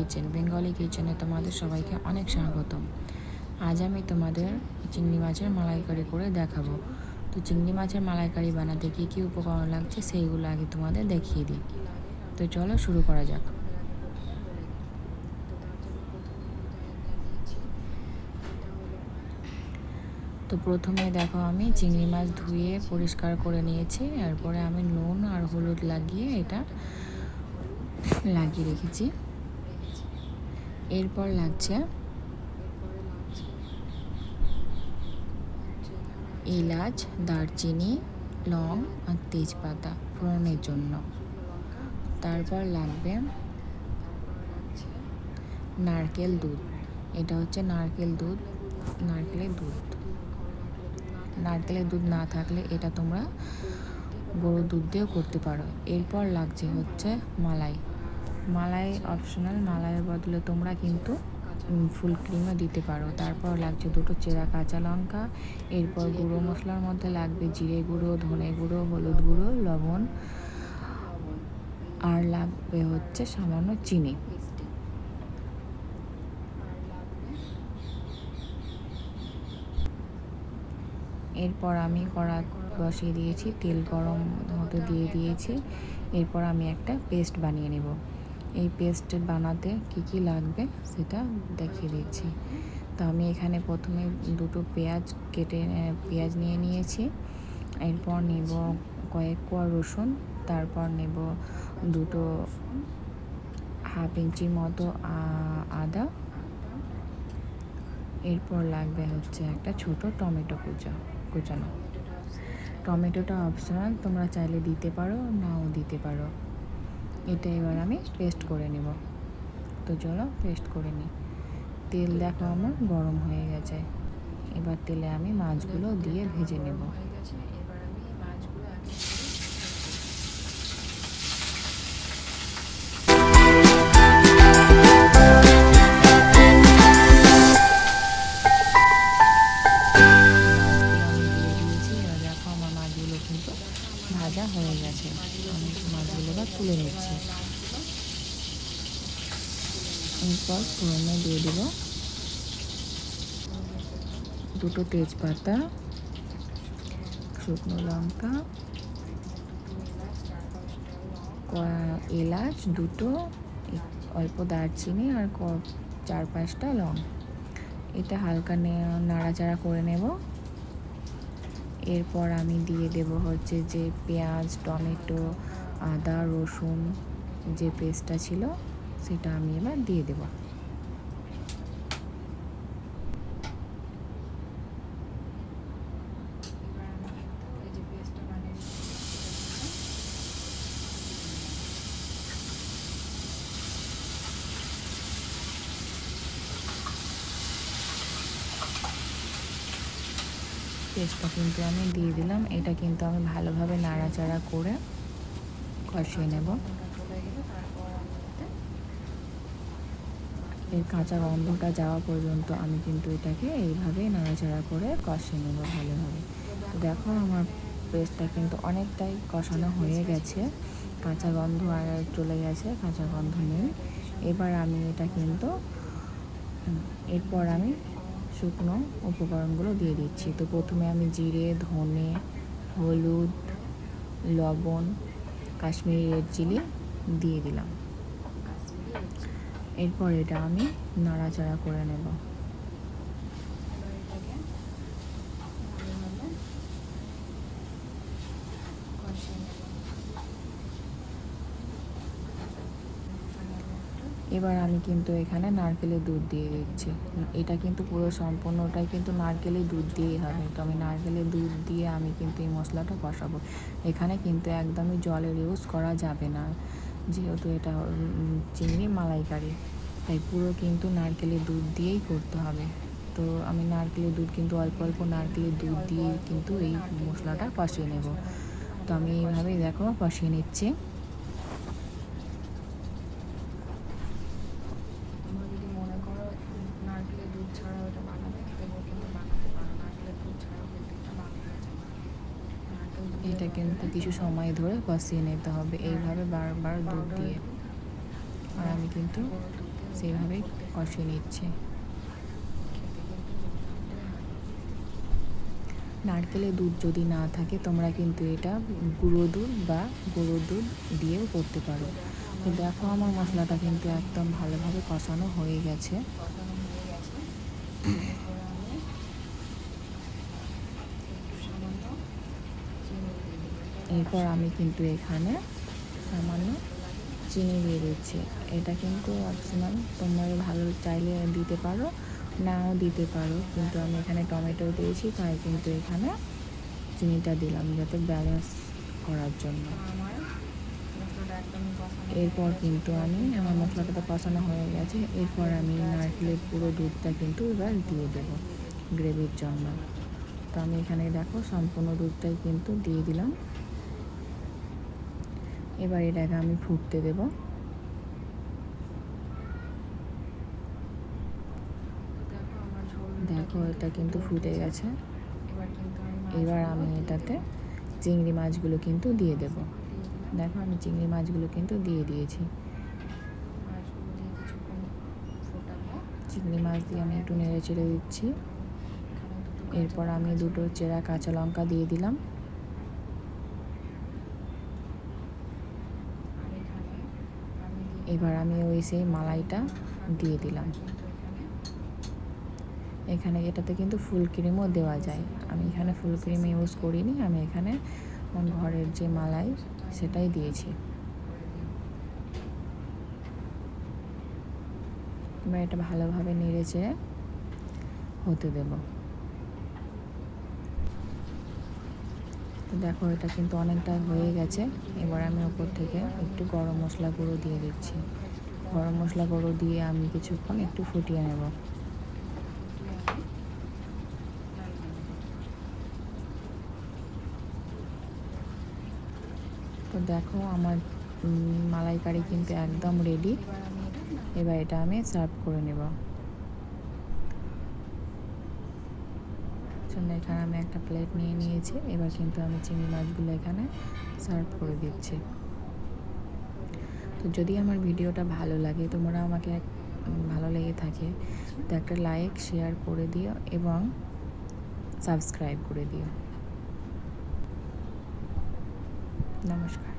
Kitchen. Bengali কিচেনে তোমাদের সবাইকে অনেক স্বাগতম। আজ আমি তোমাদের চিংড়ি মাছের মালাইকারি করে দেখাবো। তো চিংড়ি মাছের মালাইকারি বানাতে কী কী উপকরণ লাগছে সেইগুলো আগে তোমাদের দেখিয়ে দিই। তো চলো শুরু করা যাক। তো প্রথমে দেখো আমি চিংড়ি মাছ ধুয়ে পরিষ্কার করে নিয়েছি। এরপরে আমি নুন আর হলুদ লাগিয়ে এটা লাগিয়ে রেখেছি। এরপর লাগছে এলাচ, দারচিনি, লং আর তেজপাতা ফোড়নের জন্য। তারপর লাগবে নারকেল দুধ। এটা হচ্ছে নারকেলের দুধ। নারকেলের দুধ না থাকলে এটা তোমরা গরুর দুধ দিয়েও করতে পারো। এরপর লাগছে হচ্ছে মালাই অপশনাল, মালাইয়ের বদলে তোমরা কিন্তু ফুল ক্রিমও দিতে পারো। তারপর লাগছে দুটো চেরা কাঁচা লঙ্কা। এরপর গুঁড়ো মশলার মধ্যে লাগবে জিরে গুঁড়ো, ধনে গুঁড়ো, হলুদ গুঁড়ো, লবণ, আর লাগবে হচ্ছে সামান্য চিনি। এরপর আমি কড়া বসিয়ে দিয়েছি, তেল গরম হতে দিয়ে দিয়েছি। এরপর আমি একটা পেস্ট বানিয়ে নেব। এই পেস্ট বানাতে কি লাগবে সেটা দেখিয়ে দিচ্ছি। তো আমি এখানে প্রথমে দুটো পেঁয়াজ নিয়ে নিয়েছি। এরপর নেব কয়েক কোয়া রসুন। তারপর নেব দুটো হাফ ইঞ্চির মতো আদা। এরপর লাগবে হচ্ছে একটা ছোট টমেটো কুচানো। টমেটোটা অপশনাল, তোমরা চাইলে দিতে পারো, নাও দিতে পারো। এটা এবার আমি পেস্ট করে নেব। তো চলো পেস্ট করে নিই। তেল দেখো আমার গরম হয়ে গেছে। এবার তেলে আমি মাছগুলো দিয়ে ভেজে নেব। ভাজা হয়ে গেছে, আমি মাছগুলো এবার তুলে নিচ্ছি। এরপর ফোড়নে দিয়ে দেব দুটো তেজপাতা, শুকনো লঙ্কা, এলাচ দুটো, অল্প দারচিনি আর 4-5টা লং। এটা হালকা নাড়াচাড়া করে নেব। এরপর আমি দিয়ে দেব হচ্ছে যে পেঁয়াজ, টমেটো, আদা, রসুন যে পেস্টটা ছিল সেটা আমি এবার দিয়ে দেব। পেস্টটা কিন্তু আমি দিয়ে দিলাম। এটা কিন্তু আমি ভালোভাবে নাড়াচাড়া করে কষিয়ে নেব। এর কাঁচা গন্ধটা যাওয়া পর্যন্ত আমি কিন্তু এটাকে এইভাবে নাড়াচাড়া করে কষিয়ে নেব ভালোভাবে। তো দেখো আমার পেস্টটা কিন্তু অনেকটাই কষানো হয়ে গেছে, কাঁচা গন্ধ আর চলে গেছে, কাঁচা গন্ধ নেই। এবার আমি এটা কিন্তু এরপর আমি শুকনো উপকরণগুলো দিয়ে দিচ্ছি। তো প্রথমে আমি জিরে, ধনে, হলুদ, লবণ, কাশ্মীরি রেড চিলি দিয়ে দিলাম। এরপর এটা আমি নাড়াচাড়া করে নেব। এবার আমি কিন্তু এখানে নারকেলের দুধ দিয়ে দিচ্ছি। এটা কিন্তু পুরো সম্পূর্ণটাই কিন্তু নারকেলের দুধ দিয়েই হবে। তো আমি নারকেলের দুধ দিয়ে আমি কিন্তু এই মশলাটা কষাবো। এখানে কিন্তু একদমই জলের ইউজ করা যাবে না, যেহেতু এটা চিংড়ি মালাইকারি, তাই পুরো কিন্তু নারকেলের দুধ দিয়েই করতে হবে। তো আমি নারকেলের দুধ কিন্তু অল্প নারকেলের দুধ দিয়ে কিন্তু এই মশলাটা কষিয়ে নেব। তো আমি এইভাবেই দেখো কষিয়ে নিচ্ছি। এটা কিন্তু কিছু সময় ধরে কষিয়ে নিতে হবে এইভাবে বারবার দুধ দিয়ে। আর আমি কিন্তু সেইভাবেই কষিয়ে নিচ্ছে। নারকেলের দুধ যদি না থাকে তোমরা কিন্তু এটা গুঁড়ো দুধ বা গরুর দুধ দিয়েও করতে পারো। তো দেখো আমার মশলাটা কিন্তু একদম ভালোভাবে কষানো হয়ে গেছে। এরপর আমি কিন্তু এখানে সামান্য চিনি দিয়ে দিচ্ছি। এটা কিন্তু অপশনাল, তোমরা ভালো চাইলে দিতে পারো, নাও দিতে পারো, কিন্তু আমি এখানে টমেটো দিয়েছি তাই কিন্তু এখানে চিনিটা দিলাম যাতে ব্যালেন্স করার জন্য। এরপর কিন্তু আমার মশলাটা তো কষানো হয়ে গেছে, এরপর আমি নারকেলের পুরো দুধটা কিন্তু এবার দিয়ে দেবো গ্রেভির জন্য। তো আমি এখানে দেখো সম্পূর্ণ দুধটাই কিন্তু দিয়ে দিলাম। এবার এটাকে আমি ফুটতে দেব। দেখো এটা কিন্তু ফুটে গেছে। এবার আমি এটাতে চিংড়ি মাছগুলো কিন্তু দিয়ে দেব। দেখো আমি চিংড়ি মাছগুলো কিন্তু দিয়ে দিয়েছি। চিংড়ি মাছ দিয়ে আমি একটু নেড়ে চেড়ে দিচ্ছি। এরপর আমি দুটো চেরা কাঁচা লঙ্কা দিয়ে দিলাম। এবার আমি সেই মালাইটা দিয়ে দিলাম। এখানে এটাতে কিন্তু ফুল ক্রিমও দেওয়া যায়, আমি এখানে ফুল ক্রিম ইউজ করিনি, আমি এখানে ঘরের যে মালাই সেটাই দিয়েছি। এবার এটা ভালোভাবে নেড়ে চেড়ে হতে দেব। তো দেখো এটা কিন্তু অনেকটা হয়ে গেছে। এবার আমি ওপর থেকে একটু গরম মশলা গুঁড়ো দিয়ে দিচ্ছি। গরম মশলা গুঁড়ো দিয়ে আমি কিছুক্ষণ একটু ফুটিয়ে নেব। তো দেখো আমার মালাইকারি কিন্তু একদম রেডি। এবার এটা আমি সার্ভ করে নেব। এখানে আমি একটা প্লেট নিয়ে নিয়েছি। এবার কিন্তু আমি চিংড়ি মাছগুলো এখানে সার্ভ করে দিচ্ছি। তো যদি আমার ভিডিওটা ভালো লাগে, তোমরা আমাকে ভালো লেগে থাকে তো একটা লাইক শেয়ার করে দিও এবং সাবস্ক্রাইব করে দিও। নমস্কার।